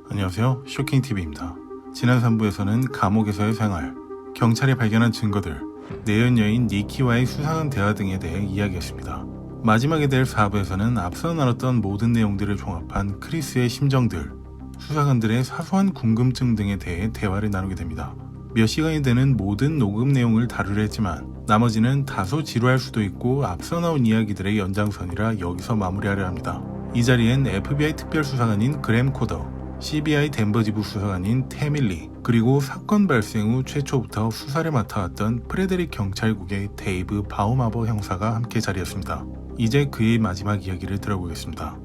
안녕하세요, 쇼킹TV입니다. 지난 3부에서는 감옥에서의 생활, 경찰이 발견한 증거들, 내연 여인 니키와의 수상한 대화 등에 대해 이야기했습니다. 마지막에 될 4부에서는 앞서 나눴던 모든 내용들을 종합한 크리스의 심정들, 수사관들의 사소한 궁금증 등에 대해 대화를 나누게 됩니다. 몇 시간이 되는 모든 녹음 내용을 다루려 했지만 나머지는 다소 지루할 수도 있고 앞서 나온 이야기들의 연장선이라 여기서 마무리하려 합니다. 이 자리엔 FBI 특별수사관인 그램 코더, CBI 덴버 지부 수사관인 태밀리, 그리고 사건 발생 후 최초부터 수사를 맡아왔던 프레데릭 경찰국의 데이브 바우마버 형사가 함께 자리했습니다. 이제 그의 마지막 이야기를 들어보겠습니다.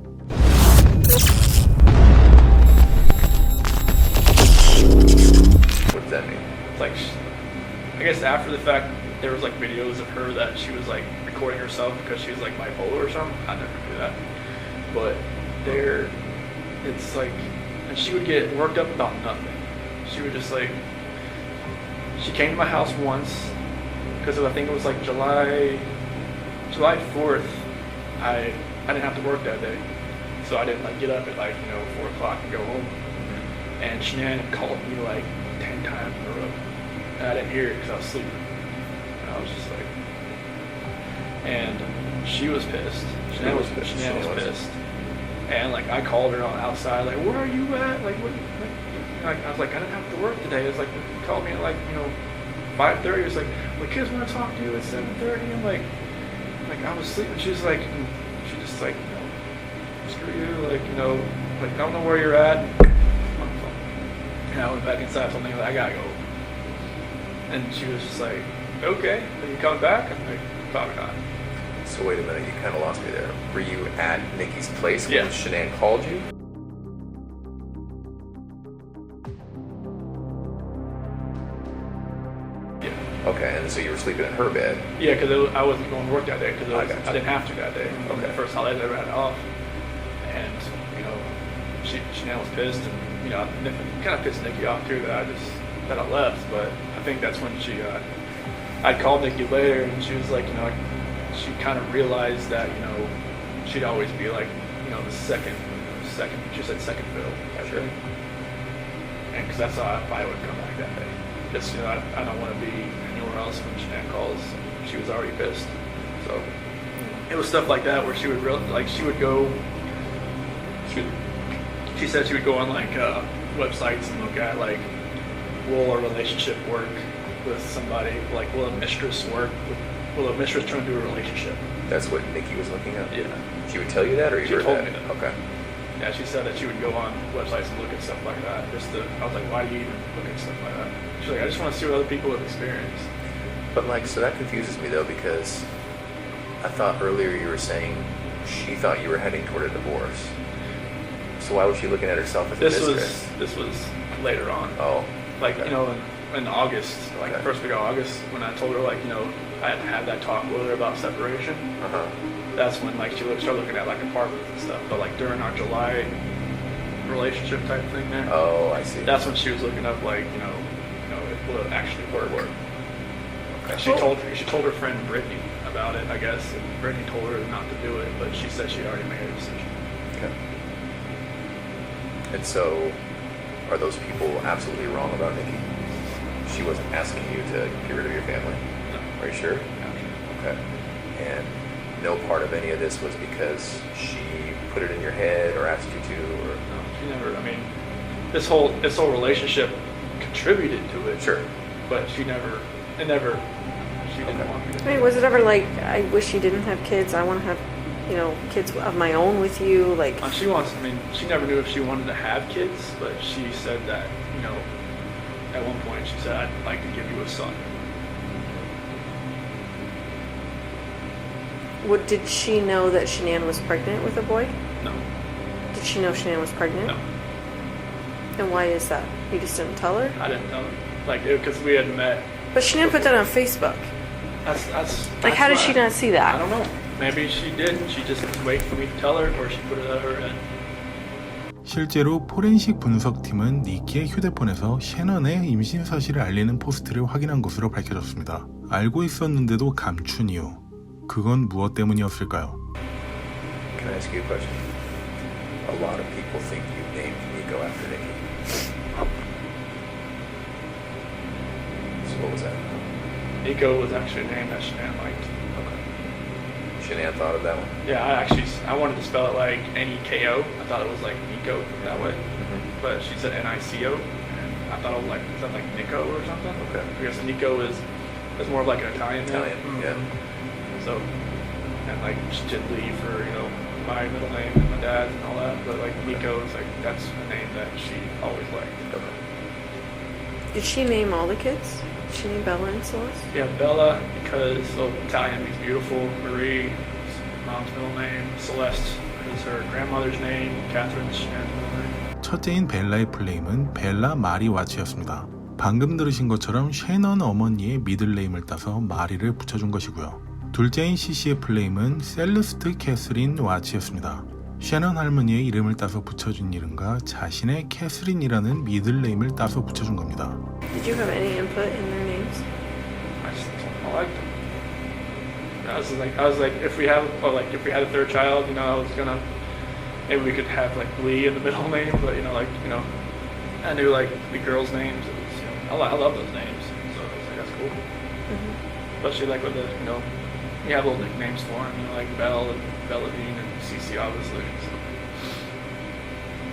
What does that mean? Like, I guess after the fact, there was like videos of her that she was like recording herself because she was like bipolar or something. I never do that, but there, it's like, and she would get worked up about nothing. She would just like, she came to my house once because I think it was like July 4th. I didn't have to work that day, so I didn't like get up at like 4 o'clock and go home. And Shanann called me like 10 times in a row, and I didn't hear it because I was sleeping. And I was just like, and she was pissed. Shanann was pissed. And like I called her on outside, like, where are you at? Like, what? Like, I was like, I didn't have to work today. It was like, he called me at like 5:30. It's like, the kids want to talk to you at 7:30. I'm like I was sleeping. She's like, she just like, screw you, like like I don't know where you're at. And I went back inside. I told me, I gotta go. And she was just like, okay, are you coming back? I'm like, probably not. So wait a minute, you kind of lost me there. Were you at Nikki's place when Yeah. Shanann called you? Yeah. Okay, and so you were sleeping in her bed. Yeah, because I wasn't going to work that day because I gotcha. I didn't have to that day. Okay. The first holiday I ever had off, and Shanann was pissed, and kind of pissed Nikki off too that I left. But I think that's when I called Nikki later, and she was like, she kind of realized that she'd always be like the second. She said second fiddle. Sure. And because that's how I probably would come back that day. Just I don't want to be anywhere else when Shanann calls. She was already pissed, so it was stuff like that where she would go. She said she would go on like websites and look at like, will a relationship work with somebody? Like, will a mistress work? Will a mistress turn into a relationship? That's what Nikki was looking at? Yeah. She would tell you that, or you She heard told that? me that. Okay. Yeah, she said that she would go on websites and look at stuff like that. I was like, why do you even look at stuff like that? She's like, I just want to see what other people have experienced. But like, so that confuses me though, because I thought earlier you were saying she thought you were heading toward a divorce. So why was she looking at herself as a mistress? This was later on. Oh. Like, okay. In August, like Okay. the first week of August, when I told her, like, I hadn't had that talk with her about separation. Uh-huh. That's when, like, she started looking at, like, apartments and stuff. But, like, during our July relationship type thing there. Oh, I see. That's when she was looking up, like, will it actually work? She told her friend Brittany about it, I guess, and Brittany told her not to do it, but she said she'd already made her decision. Okay. And so, are those people absolutely wrong about Nikki? She wasn't asking you to get rid of your family? No. Are you sure? Yeah. Okay. And no part of any of this was because she put it in your head or asked you to, or No, she never. I mean, this whole relationship contributed to it. Sure. But she didn't want me to. I mean, was it ever like, I wish you didn't have kids, I want to have, you know, kids of my own with you, like... She never knew if she wanted to have kids, but she said that, you know, at one point she said, I'd like to give you a son. Did she know that Shanann was pregnant with a boy? No. Did she know Shanann was pregnant? No. And why is that? You just didn't tell her? I didn't tell her. Like, because we had met. But Shanann put that on Facebook. That's Like, how did she not see that? I don't know. Maybe she did. She just was waiting for me to tell her, or she put it out of her head. 실제로 포렌식 분석팀은 니키의 휴대폰에서 셰넌의 임신 사실을 알리는 포스트를 확인한 것으로 밝혀졌습니다. 알고 있었는데도 감춘 이유, 그건 무엇 때문이었을까요? Can I ask you a question? A lot of people think you named Nico after Nikki. So what was that? Nico was actually a name that Shanann liked. Okay. Shanann thought of that one? Yeah, I wanted to spell it like N-E-K-O. I thought it was like Nico that way. But she said N-I-C-O. And I thought it was like, is that like Nico or something? Okay. I guess Nico is more of like an Italian name. Italian, yeah. So, and like she did leave for, you know, my middle name and my dad's and all that. But like Nico is like, that's a name that she always liked. Okay. Did she name all the kids? Did she name Bella and Celeste? Yeah, Bella, because Italian means beautiful. Marie, mom's middle name. Celeste is her grandmother's name. Catherine's Shannon's middle name. 첫째인 벨라의 플레임은 벨라 마리 와츠였습니다. 방금 들으신 것처럼 셰넌 어머니의 미들네임을 따서 마리를 붙여준 것이고요. 둘째인 시시의 플레임은 셀르스트 캐스린 와츠였습니다. 셰넌 할머니의 이름을 따서 붙여준 이름과 자신의 캐스린이라는 미들네임을 따서 붙여준 겁니다. Did you have any input in their names? I liked them. I was like, if we had a third child, you know, maybe we could have like Lee in the middle name, but you know, I knew like the girls' names. It was, you know, I love those names, so I was like, that's cool. Especially like with the, you know, you have little nicknames for them, you know, like Belle and Belladine and Cece, obviously. So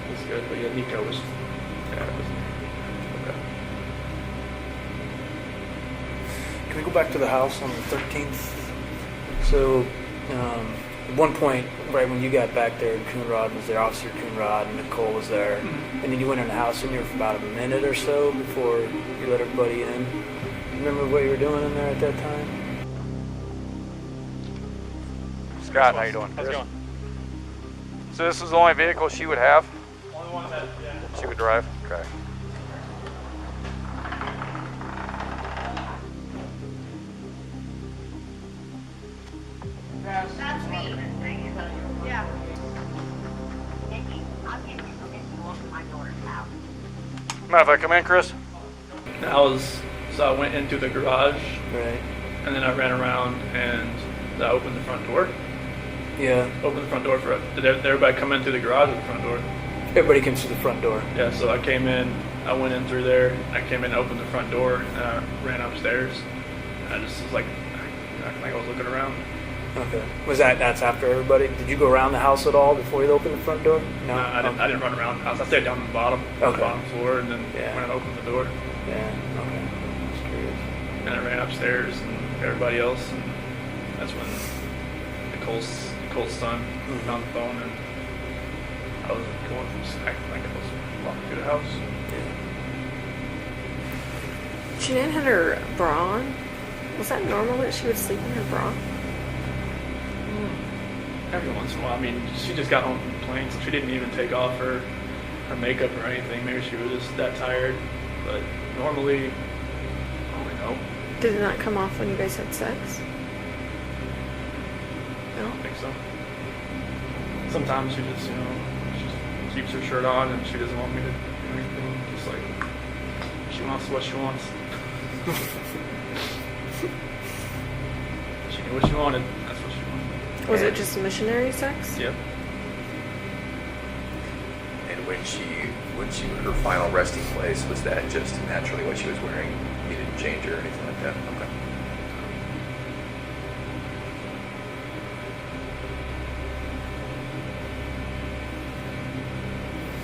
it was good, but yeah, Nico was, yeah, it was okay. Can we go back to the house on the 13th? So, at one point, right when you got back there, Coonrod was there, Officer Coonrod, and Nicole was there. And then you went in the house in there for about a minute or so before you let everybody in. Remember what you were doing in there at that time? Scott, how you doing? How's it going? So this was the only vehicle she would have? Only one that, yeah. She would drive? Okay. That's me. Yeah. Nikki, I'm getting you to my daughter's house. Mind if I come in, Chris? So I went into the garage, Right. and then I ran around and I opened the front door. Yeah. Opened the front door did everybody come in through the garage or the front door? Everybody comes through the front door. Yeah, so I came in, I went in through there, I came in, opened the front door, and I ran upstairs. And I just was like, I was looking around. Okay. That's after everybody? Did you go around the house at all before you opened the front door? No, I didn't run around the house. I stayed down on the bottom, on the bottom floor, and then went and opened the door. Yeah. Okay. Just curious. And I ran upstairs and everybody else, and that's when Nicole's son found the phone, and I was going from acting like I was walking through the house. Shanann had her bra on. Was that normal that she would sleep in her bra? Every once in a while. I mean, she just got home from the plane, so she didn't even take off her makeup or anything. Maybe she was just that tired. But normally, I don't know. Did it not come off when you guys had sex? I don't think so. Sometimes she just, you know, she just keeps her shirt on and she doesn't want me to do anything. Just like, she wants what she wants. You know, what she wanted, that's what she wanted. Was it just missionary sex? Yep. And when her final resting place, was that just naturally what she was wearing? You didn't change her or anything like that? Okay.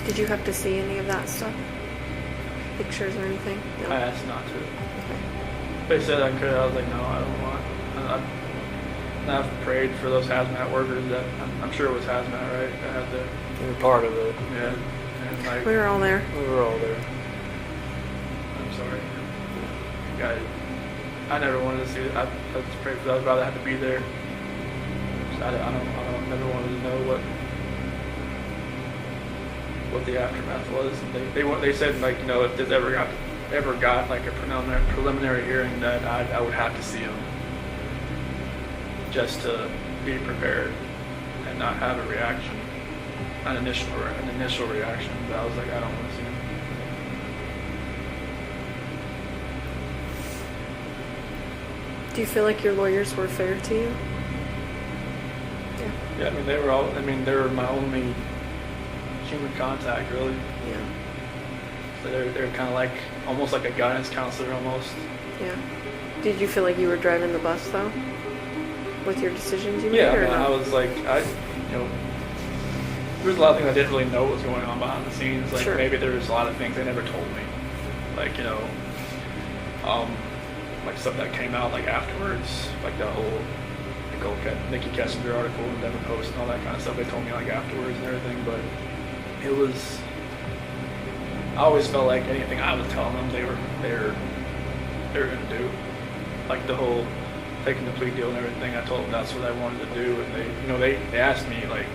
Did you have to see any of that stuff? Pictures or anything? No. I asked not to. Okay. They said I could. I was like, no, I don't want. I've prayed for those hazmat workers that I'm sure it was hazmat, right? That had the. We were part of it. Yeah. And like, We were all there. We were all there. I'm sorry. I never wanted to see it. I just prayed for that. I'd rather have to be there. I never wanted to know what the aftermath was. And they said, like, you know, if this ever got like a preliminary hearing, that I would have to see him just to be prepared and not have a reaction, an initial reaction. But I was like, I don't want to see him. Do you feel like your lawyers were fair to you? Yeah. Yeah, I mean, they were my only human contact, really. Yeah. So they're kind of like, almost like a guidance counselor, almost. Yeah. Did you feel like you were driving the bus though, with your decisions you made? Yeah, or I no? was like, there's a lot of things I didn't really know what was going on behind the scenes. Like, Sure. maybe there was a lot of things they never told me. Like, like stuff that came out like afterwards, like the whole Nikki Kessinger article in Denver Post and all that kind of stuff. They told me like afterwards and everything, but it was. I always felt like anything I was telling them, they were gonna do. Like the whole taking the plea deal and everything. I told them that's what I wanted to do, and they asked me like,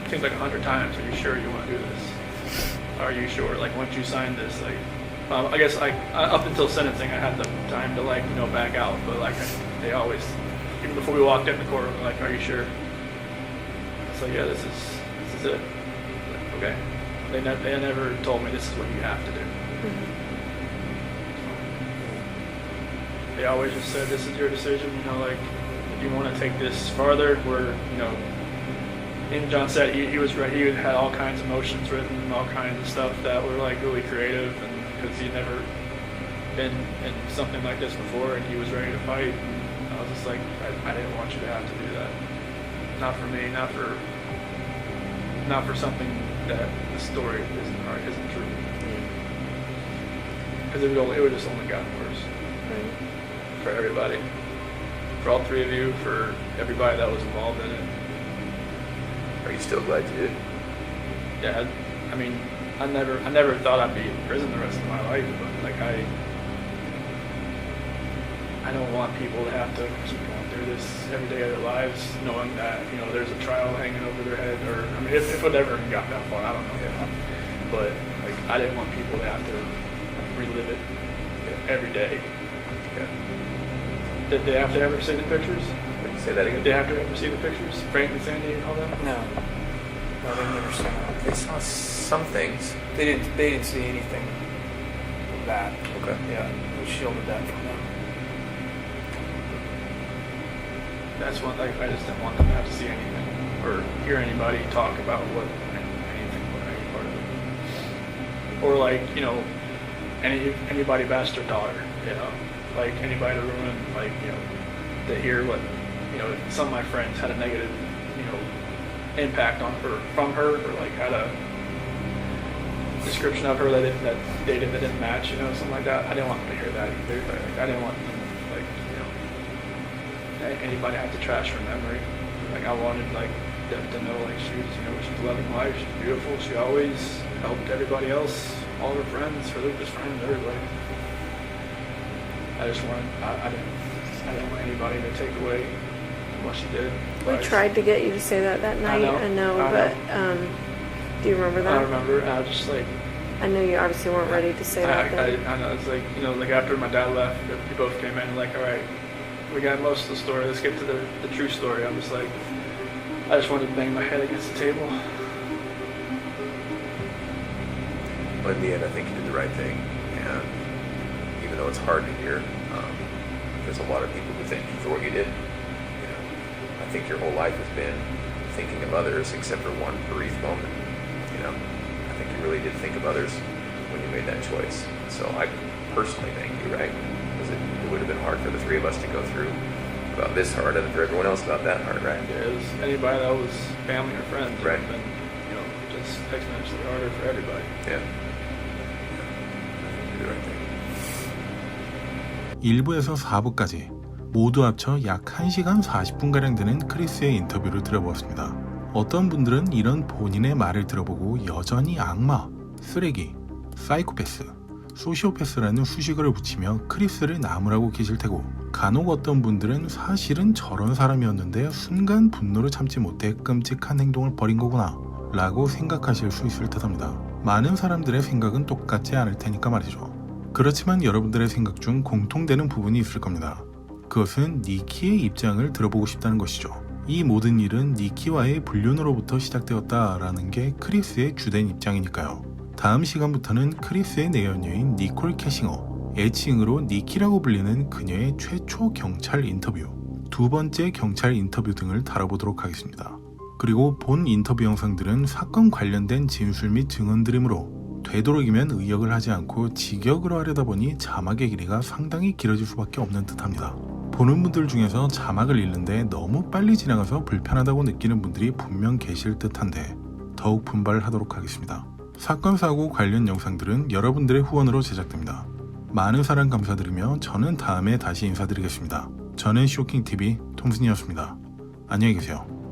it seems like 100 times, are you sure you want to do this? Are you sure? Like, once you sign this, like, I guess like up until sentencing, I had the time to like back out, but like they always, even before we walked in the courtroom, like, are you sure? So yeah, this is it. Like, okay. They never told me this is what you have to do. Mm-hmm. They always just said, this is your decision, like, if you want to take this farther, and John said he was ready. He had all kinds of motions written and all kinds of stuff that were like really creative, and because he'd never been in something like this before, and he was ready to fight. And I was just like, I didn't want you to have to do that. Not for me, not for something that the story isn't true. Because it would just only gotten worse. Right. For everybody, for all three of you, for everybody that was involved in it. Are you still glad you did? Yeah, I mean, I never thought I'd be in prison the rest of my life, but like I don't want people to have to keep going through this every day of their lives, knowing that there's a trial hanging over their head, or I mean, if it ever got that far, I don't know. Yeah. But like, I didn't want people to have to relive it every day. Yeah. Did they have to ever see the pictures? Say that again. Did they have to ever see the pictures? Frank and Sandy and all that? No, they never saw it. They saw some things. They didn't see anything of that. Okay. Yeah, we shielded that from them. That's one. Like, I just didn't want them to have to see anything or hear anybody talk about anything or any part of it, or like anybody bash their daughter. Like anybody to ruin, like to hear what some of my friends had a negative impact on her from her, or like had a description of her that didn't match, something like that. I didn't want them to hear that either. Like, I didn't want them, anybody have to trash her memory. Like, I wanted them to know, like, she's a loving wife, she's beautiful, she always helped everybody else, all her friends, her Lucas friends, everybody. I didn't want anybody to take away what she did. We tried to get you to say that night. I know, but do you remember that? I remember. I was just like, I know you obviously weren't ready to say that then. I know. It's like, like after my dad left, we both came in like, all right, we got most of the story. Let's get to the true story. I'm just like, I just wanted to bang my head against the table. But in the end, I think you did the right thing. And even though it's hard to hear, because there's a lot of people who think you thought you did. You know, I think your whole life has been thinking of others, except for one brief moment. You know, I think you really did think of others when you made that choice. So I personally thank you, right? Because it would have been hard for the three of us to go through about this hard, and for everyone else about that hard, right? Yeah, it was anybody that was family or friends. Right. And, you know, just exponentially harder for everybody. Yeah. You did the right thing. 1부에서 4부까지 모두 합쳐 약 1시간 40분가량 되는 크리스의 인터뷰를 들어보았습니다. 어떤 분들은 이런 본인의 말을 들어보고 여전히 악마, 쓰레기, 사이코패스, 소시오패스라는 수식어를 붙이며 크리스를 나무라고 계실 테고, 간혹 어떤 분들은 사실은 저런 사람이었는데 순간 분노를 참지 못해 끔찍한 행동을 벌인 거구나 라고 생각하실 수 있을 듯합니다. 많은 사람들의 생각은 똑같지 않을 테니까 말이죠. 그렇지만 여러분들의 생각 중 공통되는 부분이 있을 겁니다. 그것은 니키의 입장을 들어보고 싶다는 것이죠. 이 모든 일은 니키와의 불륜으로부터 시작되었다라는 게 크리스의 주된 입장이니까요. 다음 시간부터는 크리스의 내연녀인 니콜 캐싱어, 애칭으로 니키라고 불리는 그녀의 최초 경찰 인터뷰, 두 번째 경찰 인터뷰 등을 다뤄보도록 하겠습니다. 그리고 본 인터뷰 영상들은 사건 관련된 진술 및 증언들이므로 되도록이면 의역을 하지 않고 직역으로 하려다 보니 자막의 길이가 상당히 길어질 수밖에 없는 듯합니다. 보는 분들 중에서 자막을 읽는데 너무 빨리 지나가서 불편하다고 느끼는 분들이 분명 계실 듯한데 더욱 분발하도록 하겠습니다. 사건 사고 관련 영상들은 여러분들의 후원으로 제작됩니다. 많은 사랑 감사드리며 저는 다음에 다시 인사드리겠습니다. 저는 쇼킹TV 통순이었습니다. 안녕히 계세요.